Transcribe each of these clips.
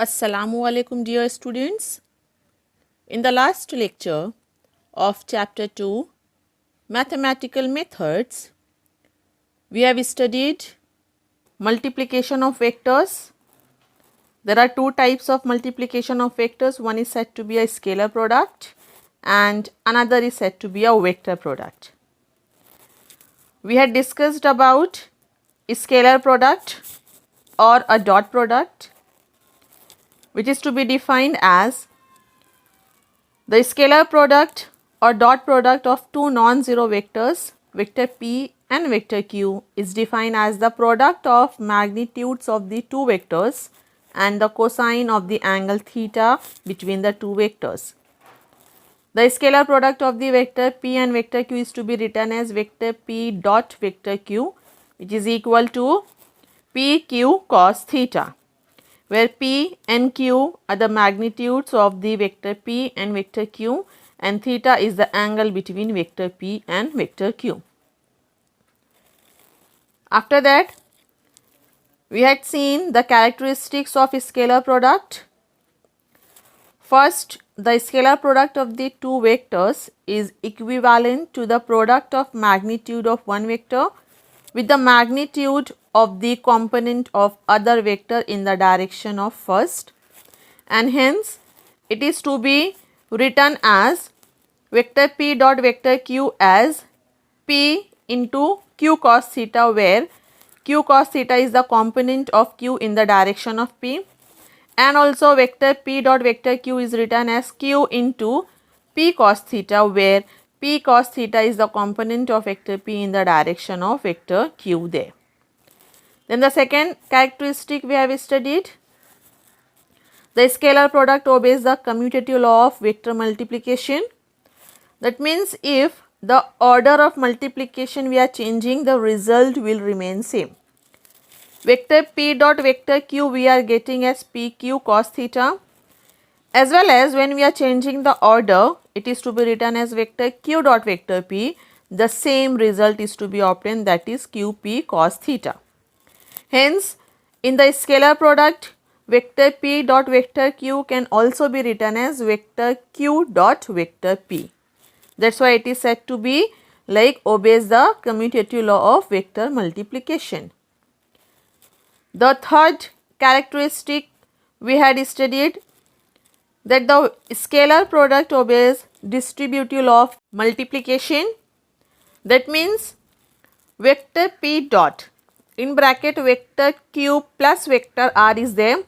Assalamu alaikum dear students. In the last lecture of chapter 2 mathematical methods, we have studied multiplication of vectors. There are two types of multiplication of vectors. One is said to be a scalar product and another is said to be a vector product. We had discussed about a scalar product or a dot product, which is to be defined as the scalar product or dot product of two non-zero vectors, vector p and vector q, is defined as the product of magnitudes of the two vectors and the cosine of the angle theta between the two vectors. The scalar product of the vector p and vector q is to be written as vector p dot vector q, which is equal to pq cos theta, where p and q are the magnitudes of the vector p and vector q, and theta is the angle between vector p and vector q. After that, we had seen the characteristics of a scalar product. First, the scalar product of the two vectors is equivalent to the product of magnitude of one vector with the magnitude of the component of other vector in the direction of first, and hence it is to be written as vector p dot vector q as p into q cos theta, where q cos theta is the component of q in the direction of p, and also vector p dot vector q is written as q into p cos theta, where p cos theta is the component of vector p in the direction of vector q there. Then the second characteristic we have studied, the scalar product obeys the commutative law of vector multiplication. That means if the order of multiplication we are changing, the result will remain same. Vector p dot vector q we are getting as pq cos theta, as well as when we are changing the order, it is to be written as vector q dot vector p, the same result is to be obtained, that is qp cos theta. Hence, in the scalar product, vector p dot vector q can also be written as vector q dot vector p. That is why it is said to be like obeys the commutative law of vector multiplication. The third characteristic we had studied, that the scalar product obeys distributive law of multiplication. That means vector p dot in bracket vector q plus vector r is there.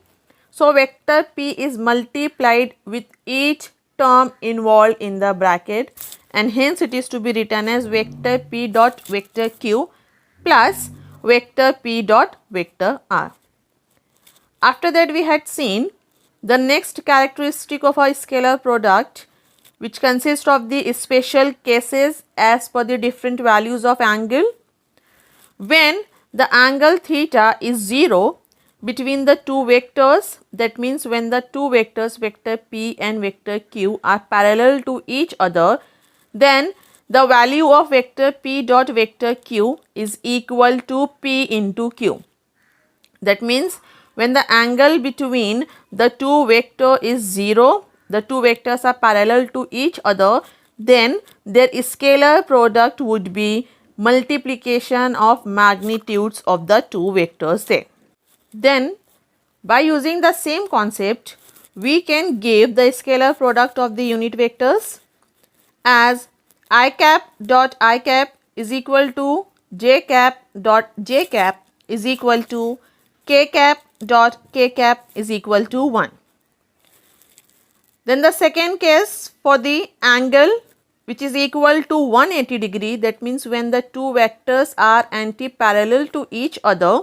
So, vector p is multiplied with each term involved in the bracket, and hence it is to be written as vector p dot vector q plus vector p dot vector r. After that, we had seen the next characteristic of a scalar product, which consists of the special cases as per the different values of angle. When the angle theta is 0 between the two vectors, that means when the two vectors vector p and vector q are parallel to each other, then the value of vector p dot vector q is equal to p into q. That means when the angle between the two vector is 0, the two vectors are parallel to each other, then their scalar product would be multiplication of magnitudes of the two vectors there. Then by using the same concept, we can give the scalar product of the unit vectors as I cap dot I cap is equal to j cap dot j cap is equal to k cap dot k cap is equal to 1. Then the second case for the angle which is equal to 180 degree, that means when the two vectors are anti-parallel to each other,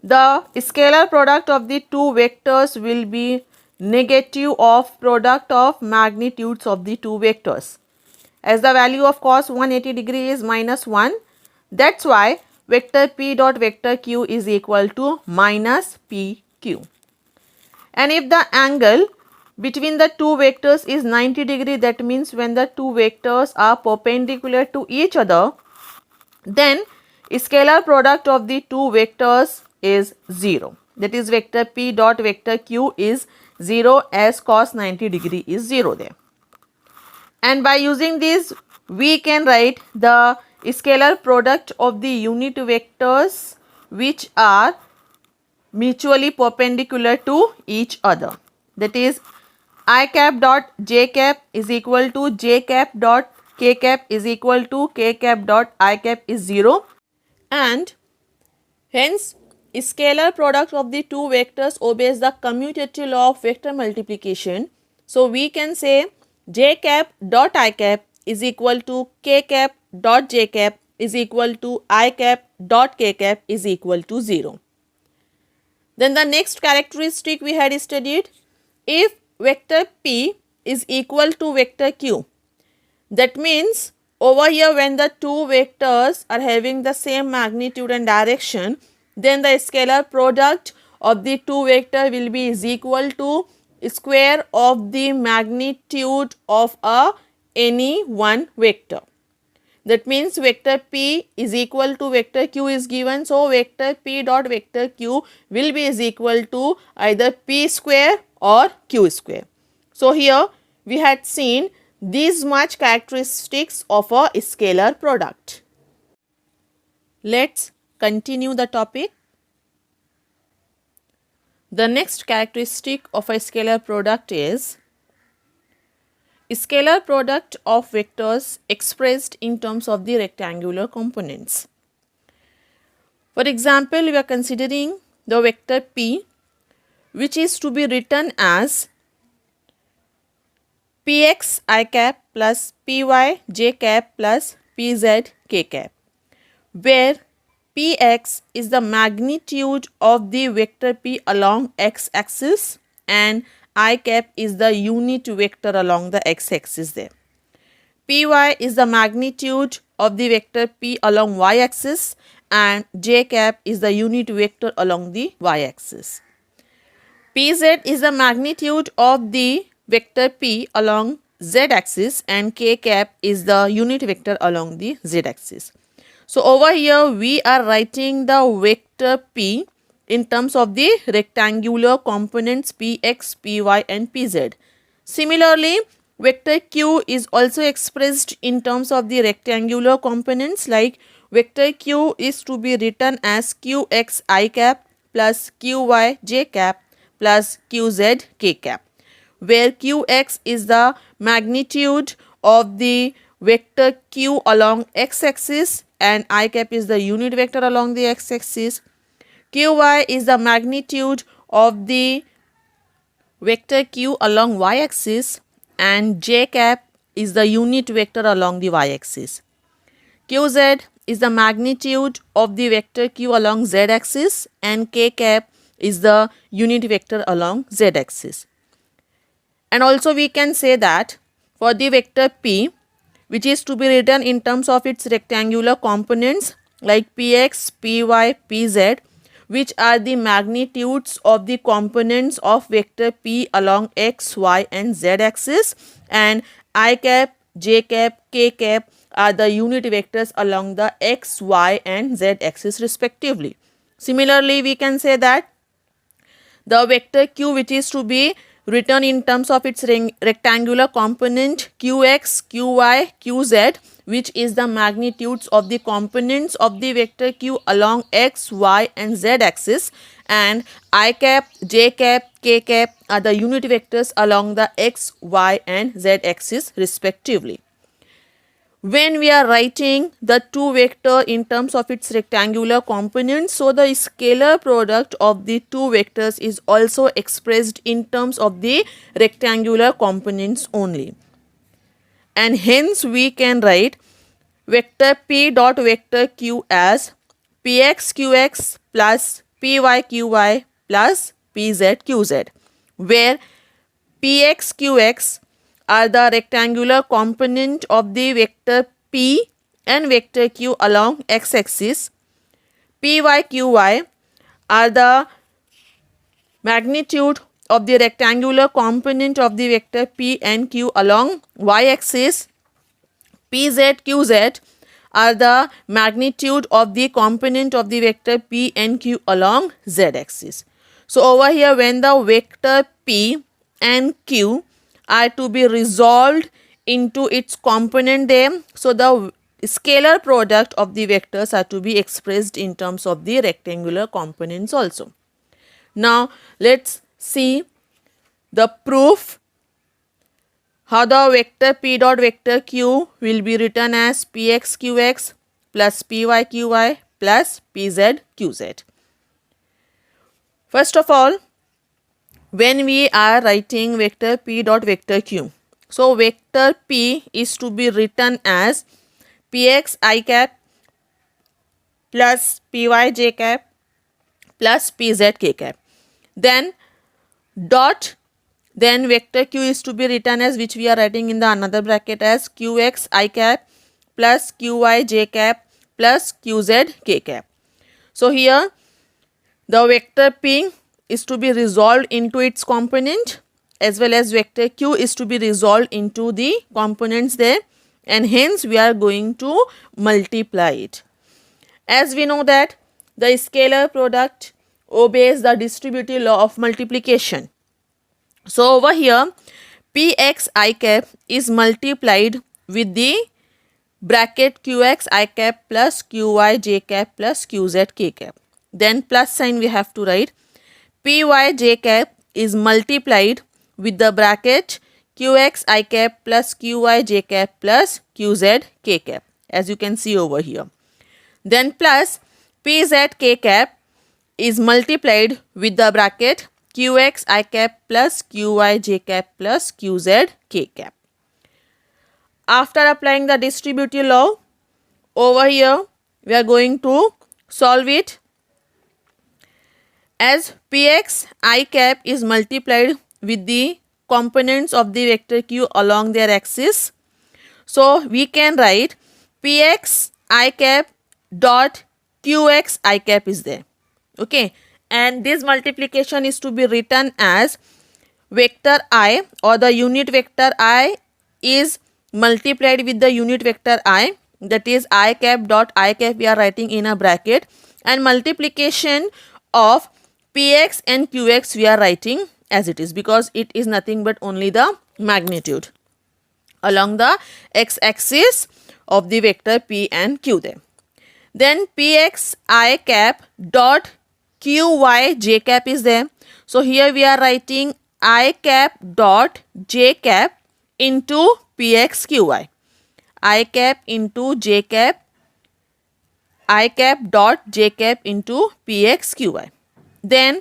the scalar product of the two vectors will be negative of product of magnitudes of the two vectors. As the value of cos 180 degree is minus 1, that is why vector p dot vector q is equal to minus pq. And if the angle between the two vectors is 90 degree, that means when the two vectors are perpendicular to each other, then scalar product of the two vectors is 0. that is vector P dot vector Q is 0 as cos 90 degree is 0 there. And by using this we can write the scalar product of the unit vectors which are mutually perpendicular to each other. That is I cap dot j cap is equal to j cap dot k cap is equal to k cap dot I cap is 0, and hence scalar product of the two vectors obeys the commutative law of vector multiplication. So we can say j cap dot I cap is equal to k cap dot j cap is equal to I cap dot k cap is equal to 0. Then the next characteristic we had studied, if vector P is equal to vector Q, that means over here when the two vectors are having the same magnitude and direction, then the scalar product of the two vector will be is equal to square of the magnitude of any one vector. That means vector P is equal to vector Q is given. So, vector P dot vector Q will be is equal to either P square or Q square. So, here we had seen these much characteristics of a scalar product. Let's continue the topic. The next characteristic of a scalar product is scalar product of vectors expressed in terms of the rectangular components. For example, we are considering the vector P, which is to be written as Px I cap plus Py j cap plus Pz k cap, where Px is the magnitude of the vector P along x-axis and I cap is the unit vector along the x-axis there. Py is the magnitude of the vector P along y-axis and j cap is the unit vector along the y-axis. Pz is the magnitude of the vector P along z-axis and k cap is the unit vector along the z-axis. So, over here we are writing the vector P in terms of the rectangular components Px, Py and Pz. Similarly, vector Q is also expressed in terms of the rectangular components, like vector Q is to be written as Qx I cap plus Qy j cap plus Qz k cap, where Qx is the magnitude of the vector Q along x-axis and I cap is the unit vector along the x-axis. Qy is the magnitude of the vector Q along y-axis and j cap is the unit vector along the y-axis. Qz is the magnitude of the vector Q along z-axis and k cap is the unit vector along z-axis. And also we can say that for the vector P, which is to be written in terms of its rectangular components like Px, Py, Pz, which are the magnitudes of the components of vector P along x, y and z axis, and I cap, j cap, k cap are the unit vectors along the x, y and z axis respectively. Similarly, we can say that the vector Q, which is to be written in terms of its rectangular component Qx, Qy, Qz, which is the magnitudes of the components of the vector Q along x, y and z axis, and I cap, j cap, k cap are the unit vectors along the x, y and z axis respectively. When we are writing the two vector in terms of its rectangular components, so the scalar product of the two vectors is also expressed in terms of the rectangular components only. And hence we can write vector P dot vector Q as Px Qx plus Py Qy plus Pz Qz, where Px Qx are the rectangular component of the vector P and vector Q along x-axis. Py Qy are the magnitude of the rectangular component of the vector P and Q along y-axis. Pz Qz are the magnitude of the component of the vector P and Q along z-axis. So over here, when the vector P and Q are to be resolved into its component there, so the scalar product of the vectors are to be expressed in terms of the rectangular components also. Now let's see the proof how the vector P dot vector Q will be written as Px Qx plus Py Qy plus Pz Qz. First of all, when we are writing vector P dot vector Q, so vector P is to be written as Px I cap plus Py j cap plus Pz k cap. Then vector Q is to be written as, which we are writing in the another bracket as Qx I cap plus Qy j cap plus Qz k cap. So here the vector P is to be resolved into its component, as well as vector Q is to be resolved into the components there, and hence we are going to multiply it. As we know that the scalar product obeys the distributive law of multiplication. So over here, Px I cap is multiplied with the bracket Qx I cap plus Qy j cap plus Qz k cap. Then plus sign we have to write. Py j cap is multiplied with the bracket Qx I cap plus Qy j cap plus Qz k cap, as you can see over here. Then plus Pz k cap is multiplied with the bracket Qx I cap plus Qy j cap plus Qz k cap. After applying the distributive law, over here we are going to solve it, as Px I cap is multiplied with the components of the vector Q along their axis. So we can write Px I cap dot Qx I cap is there. Okay, and this multiplication is to be written as vector I, or the unit vector I is multiplied with the unit vector I, that is I cap dot I cap we are writing in a bracket, and multiplication of Px and Qx we are writing as it is, because it is nothing but only the magnitude along the x-axis of the vector P and Q there. Then Px I cap dot Qy j cap is there. So here we are writing I cap dot j cap into Px Qy. I cap into j cap, I cap dot j cap into Px Qy. Then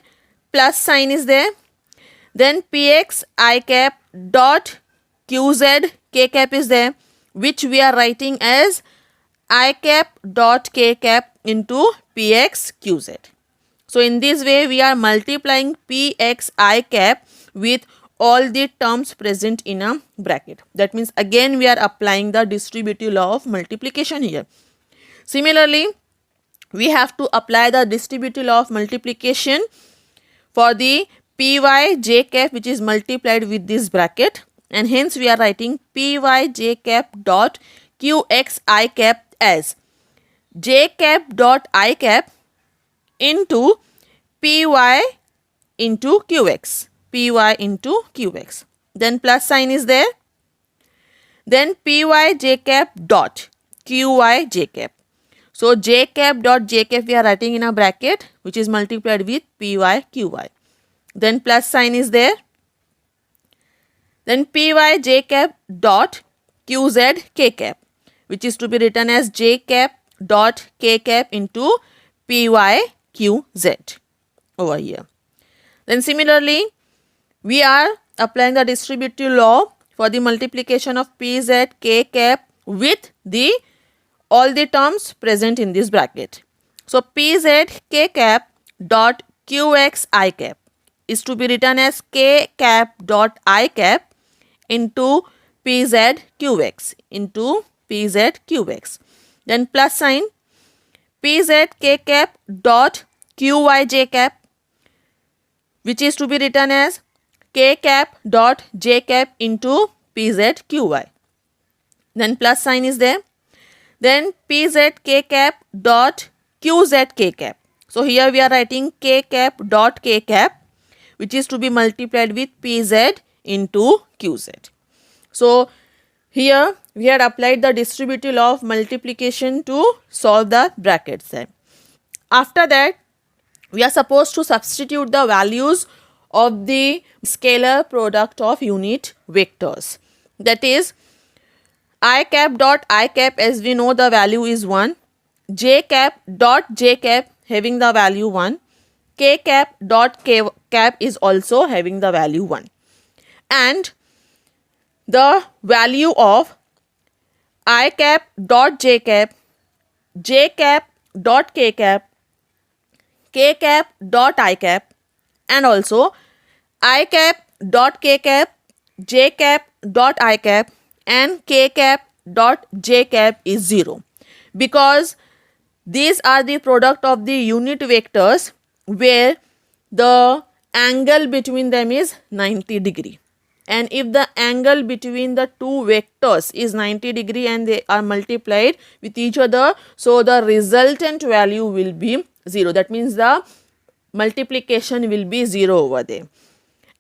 plus sign is there. Then Px I cap dot Qz k cap is there, which we are writing as I cap dot k cap into Px Qz. So in this way we are multiplying Px I cap with all the terms present in a bracket. That means again we are applying the distributive law of multiplication here. Similarly, we have to apply the distributive law of multiplication for the Py j cap, which is multiplied with this bracket, and hence we are writing Py j cap dot Qx I cap as j cap dot I cap into Py into Qx, Py into Qx. Then plus sign is there. Then Py j cap dot Qy j cap. So j cap dot j cap we are writing in a bracket, which is multiplied with Py Qy. Then plus sign is there. Then Py j cap dot Qz k cap, which is to be written as j cap dot k cap into Py Qz over here. Then similarly, we are applying the distributive law for the multiplication of Pz k cap with the all the terms present in this bracket. So Pz k cap dot Qx I cap is to be written as k cap dot I cap into Pz Qx into Pz Qx. Then plus sign Pz k cap dot Qy j cap, which is to be written as k cap dot j cap into Pz Qy. Then plus sign is there. Then Pz k cap dot Qz k cap. So here we are writing k cap dot k cap which is to be multiplied with pz into qz. So here we had applied the distributive law of multiplication to solve the brackets there. After that, we are supposed to substitute the values of the scalar product of unit vectors. That is, I cap dot I cap, as we know the value is 1, j cap dot j cap having the value 1, k cap dot k cap is also having the value 1, and the value of I cap dot j cap dot k cap dot I cap, and also I cap dot k cap, j cap dot I cap, and k cap dot j cap is 0, because these are the product of the unit vectors where the angle between them is 90 degree. And if the angle between the two vectors is 90 degree and they are multiplied with each other, so the resultant value will be 0. That means the multiplication will be 0 over there.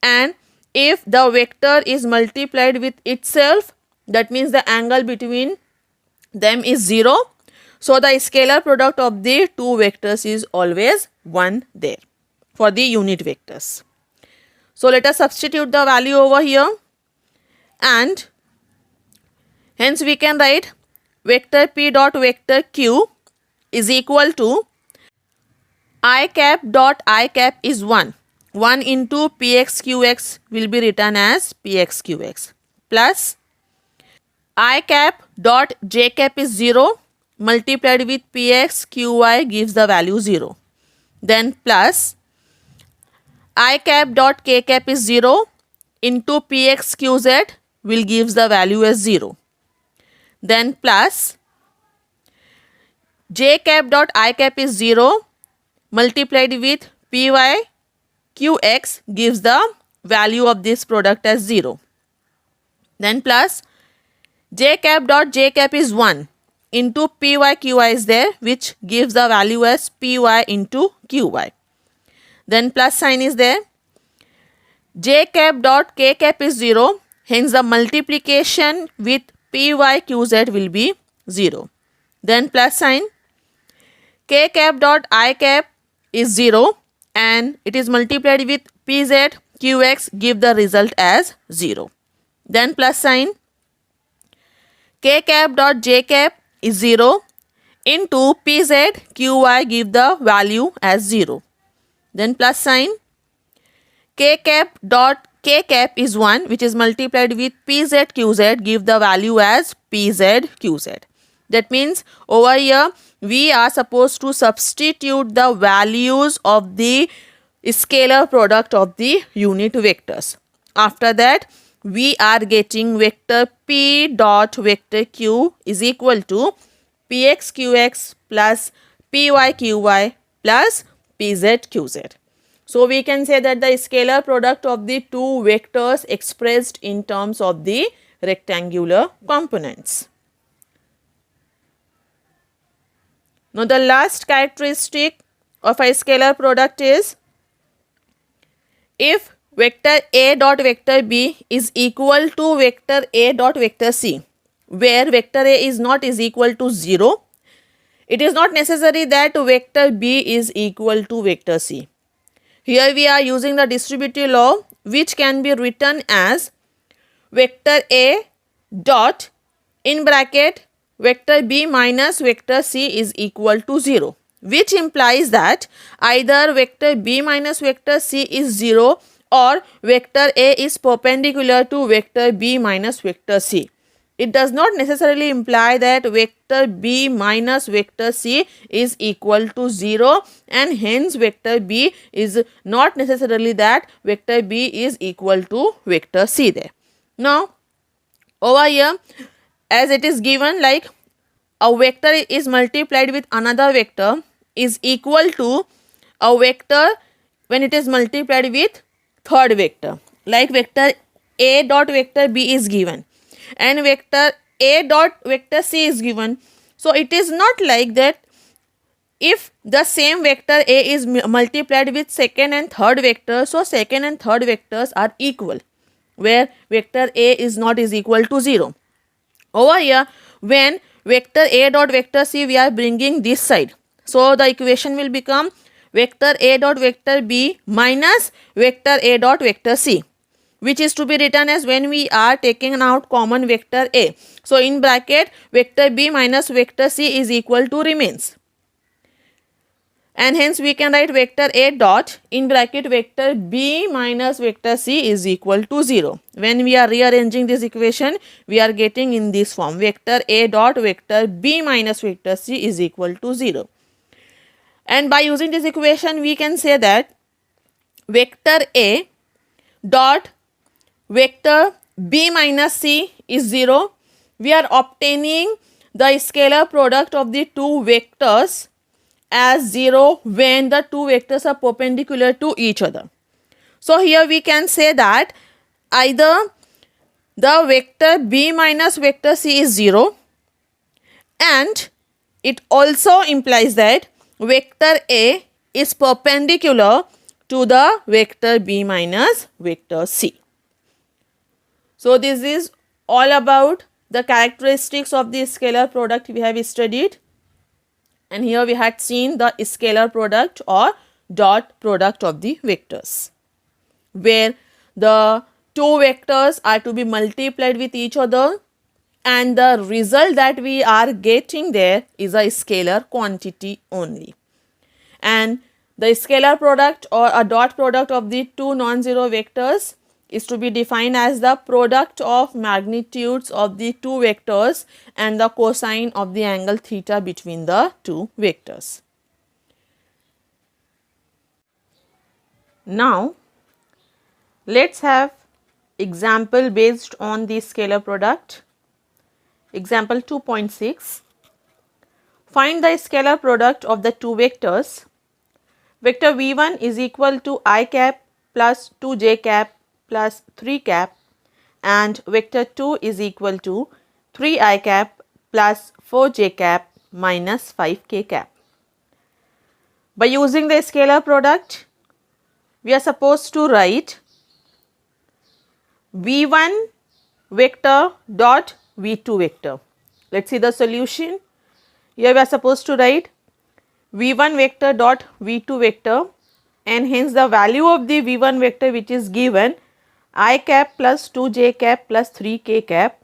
And if the vector is multiplied with itself, that means the angle between them is 0. So the scalar product of the two vectors is always 1 there for the unit vectors. So let us substitute the value over here, and hence we can write vector p dot vector q is equal to I cap dot I cap is 1. 1 into px qx will be written as px qx, plus I cap dot j cap is 0 multiplied with px qy gives the value 0. Then plus I cap dot k cap is 0 into px qz will gives the value as 0. Then plus j cap dot I cap is 0 multiplied with py qx gives the value of this product as 0. Then plus j cap dot j cap is 1 into py qy is there, which gives the value as py into qy. Then plus sign is there. J cap dot k cap is 0, hence the multiplication with py qz will be 0. Then plus sign. K cap dot I cap is 0 and it is multiplied with pz qx give the result as 0. Then plus sign. K cap dot j cap is 0 into pz qy give the value as 0. Then plus sign. K cap dot k cap is 1, which is multiplied with pz qz give the value as pz qz. That means over here we are supposed to substitute the values of the scalar product of the unit vectors. After that, we are getting vector p dot vector q is equal to px qx plus py qy plus pz qz. So we can say that the scalar product of the two vectors expressed in terms of the rectangular components. Now the last characteristic of a scalar product is if vector a dot vector b is equal to vector a dot vector c, where vector a is not is equal to 0, it is not necessary that vector b is equal to vector c. Here we are using the distributive law, which can be written as vector a dot in bracket vector b minus vector c is equal to 0, which implies that either vector b minus vector c is 0 or vector a is perpendicular to vector b minus vector c. It does not necessarily imply that vector b minus vector c is equal to 0, and hence vector b is not necessarily that vector b is equal to vector c there. Now over here, as it is given like a vector is multiplied with another vector is equal to a vector when it is multiplied with third vector, like vector a dot vector b is given and vector a dot vector c is given. So it is not like that if the same vector A is multiplied with second and third vector, so second and third vectors are equal, where vector A is not is equal to 0. Over here, when vector A dot vector C we are bringing this side, so the equation will become vector A dot vector B minus vector A dot vector C, which is to be written as when we are taking out common vector A. So in bracket, vector B minus vector C is equal to remains. And hence we can write vector A dot in bracket vector B minus vector C is equal to 0. When we are rearranging this equation, we are getting in this form, vector A dot vector B minus vector C is equal to 0. And by using this equation, we can say that vector A dot vector B minus C is 0. We are obtaining the scalar product of the two vectors as 0 when the two vectors are perpendicular to each other. So here we can say that either the vector B minus vector C is 0, and it also implies that vector A is perpendicular to the vector B minus vector C. So this is all about the characteristics of the scalar product we have studied. And here we had seen the scalar product or dot product of the vectors, where the two vectors are to be multiplied with each other, and the result that we are getting there is a scalar quantity only. And the scalar product or a dot product of the two non-zero vectors is to be defined as the product of magnitudes of the two vectors and the cosine of the angle theta between the two vectors. Now, let's have example based on the scalar product. Example 2.6. Find the scalar product of the two vectors. Vector v1 is equal to I cap plus 2j cap plus 3 cap, and vector 2 is equal to 3I cap plus 4j cap minus 5k cap. By using the scalar product, we are supposed to write v1 vector dot v2 vector. Let's see the solution. Here we are supposed to write v1 vector dot v2 vector, and hence the value of the v1 vector which is given I cap plus 2j cap plus 3k cap,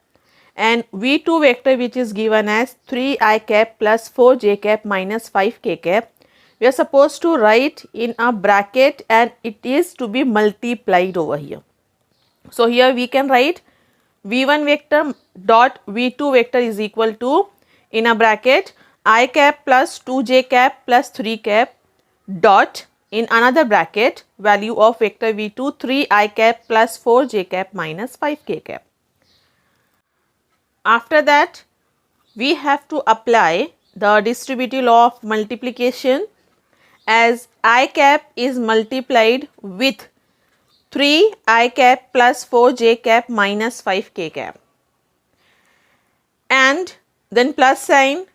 and v2 vector which is given as 3I cap plus 4j cap minus 5k cap. We are supposed to write in a bracket, and it is to be multiplied over here. So here we can write v1 vector dot v2 vector is equal to, in a bracket, I cap plus 2j cap plus 3 cap dot, in another bracket, value of vector v2 3I cap plus 4j cap minus 5k cap. After that, we have to apply the distributive law of multiplication, as I cap is multiplied with 3I cap plus 4j cap minus 5k cap, and then plus sign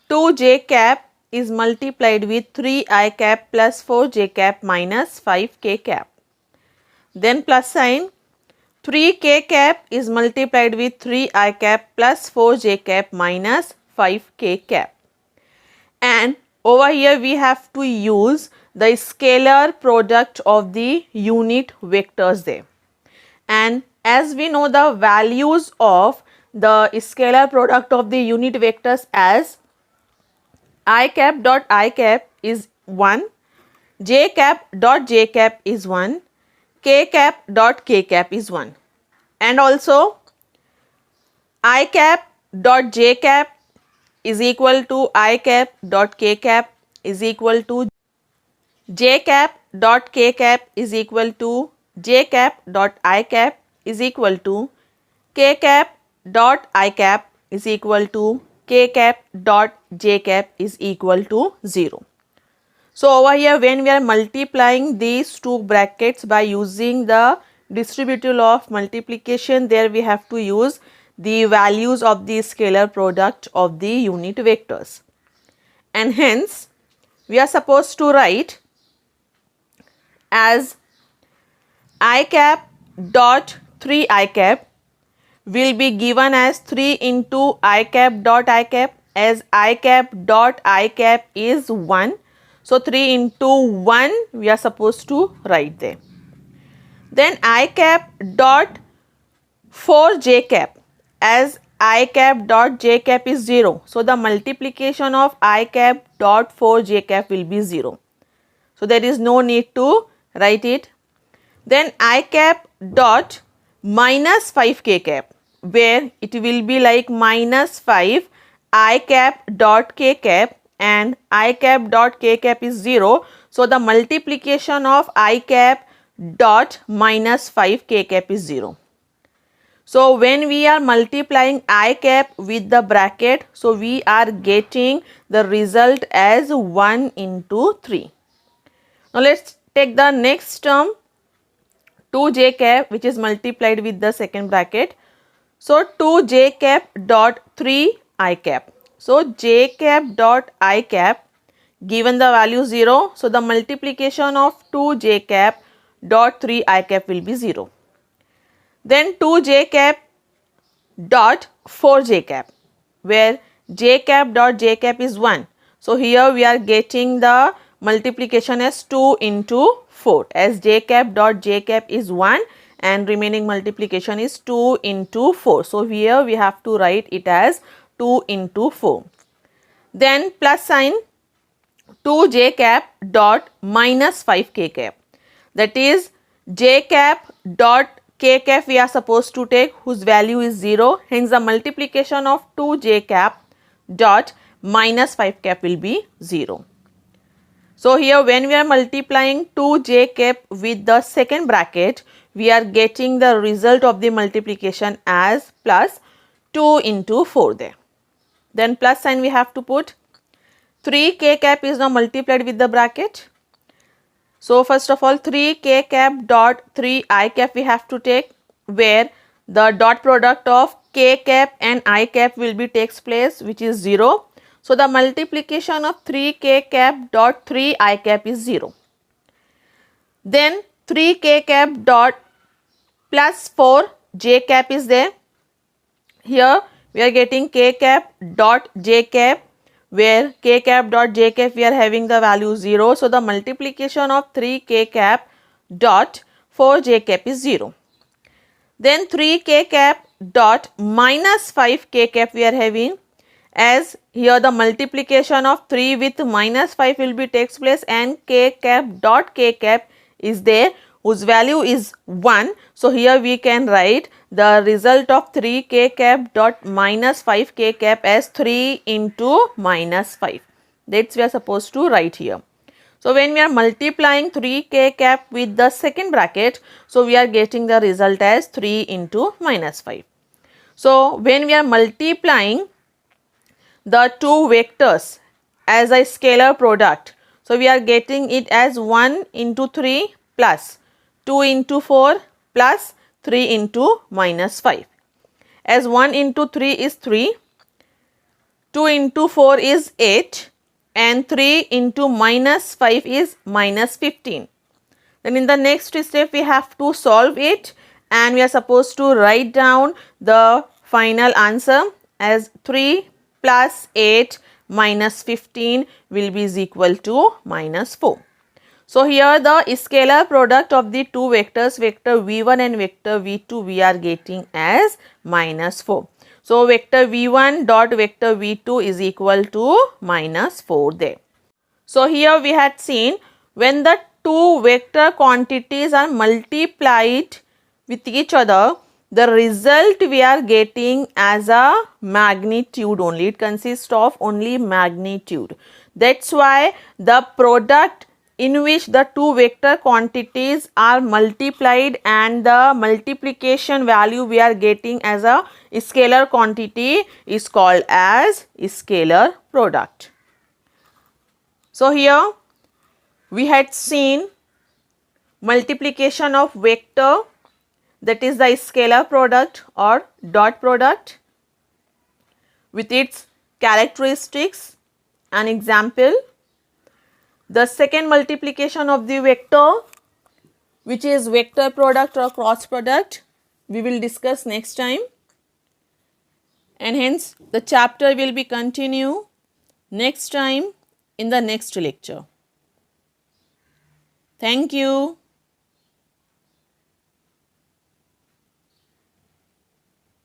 2j cap is multiplied with 3I cap plus 4j cap minus 5k cap. Then plus sign 3k cap is multiplied with 3I cap plus 4j cap minus 5k cap. And over here we have to use the scalar product of the unit vectors there. And as we know the values of the scalar product of the unit vectors as I cap dot I cap is 1, j cap dot j cap is 1, k cap dot k cap is 1, and also I cap dot j cap is equal to I cap dot k cap is equal to j cap dot k cap is equal to j cap dot I cap is equal to k cap dot I cap is equal to k cap dot j cap is equal to 0. So over here when we are multiplying these two brackets by using the distributive law of multiplication, there we have to use the values of the scalar product of the unit vectors, and hence we are supposed to write as I cap dot 3 I cap will be given as 3 into I cap dot I cap, as I cap dot I cap is 1. So 3 into 1 we are supposed to write there. Then I cap dot 4 j cap, as I cap dot j cap is 0. So the multiplication of I cap dot 4 j cap will be 0. So there is no need to write it. Then I cap dot minus 5 k cap, where it will be like minus 5 I cap dot k cap, and I cap dot k cap is 0. So the multiplication of I cap dot minus 5 k cap is 0. So when we are multiplying I cap with the bracket, so we are getting the result as 1 into 3. Now let's take the next term, 2 j cap, which is multiplied with the second bracket. So 2 j cap dot 3 I cap. So j cap dot I cap, given the value 0, so the multiplication of 2 j cap dot 3 I cap will be 0. Then 2 j cap dot 4 j cap, where j cap dot j cap is 1. So here we are getting the multiplication as 2 into 4, as j cap dot j cap is 1 and remaining multiplication is 2 into 4. So here we have to write it as 2 into 4. Then plus sign 2 j cap dot minus 5 k cap, that is j cap dot k cap we are supposed to take, whose value is 0. Hence the multiplication of 2 j cap dot minus 5 cap will be 0. So here when we are multiplying 2 j cap with the second bracket, we are getting the result of the multiplication as plus 2 into 4 there. Then plus sign we have to put. 3 k cap is now multiplied with the bracket. So first of all 3 k cap dot 3 I cap we have to take, where the dot product of k cap and I cap will be takes place, which is 0. So the multiplication of 3 k cap dot 3 I cap is 0. Then 3 k cap dot plus 4 j cap is there. Here we are getting k cap dot j cap, where k cap dot j cap we are having the value 0. So the multiplication of 3 k cap dot 4 j cap is 0. Then 3 k cap dot minus 5 k cap we are having, as here the multiplication of 3 with minus 5 will be takes place, and k cap dot k cap is there, whose value is 1. So here we can write the result of 3 k cap dot minus 5 k cap as 3 into minus 5. That's we are supposed to write here. So when we are multiplying 3 k cap with the second bracket, so we are getting the result as 3 into minus 5. So when we are multiplying the two vectors as a scalar product, so we are getting it as 1 into 3 plus 2 into 4 plus 3 into minus 5. As 1 into 3 is 3, 2 into 4 is 8, and 3 into minus 5 is minus 15. Then in the next step we have to solve it, and we are supposed to write down the final answer as 3 plus 8 minus 15 will be is equal to minus 4. So here the scalar product of the two vectors, vector v1 and vector v2, we are getting as minus 4. So vector v1 dot vector v2 is equal to minus 4 there. So here we had seen when the two vector quantities are multiplied with each other, the result we are getting as a magnitude only. It consists of only magnitude. That's why the product in which the two vector quantities are multiplied and the multiplication value we are getting as a scalar quantity is called as scalar product. So here we had seen multiplication of vector, that is the scalar product or dot product, with its characteristics. An example, The second multiplication of the vector, which is vector product or cross product, we will discuss next time, and hence the chapter will be continue next time in the next lecture. Thank you.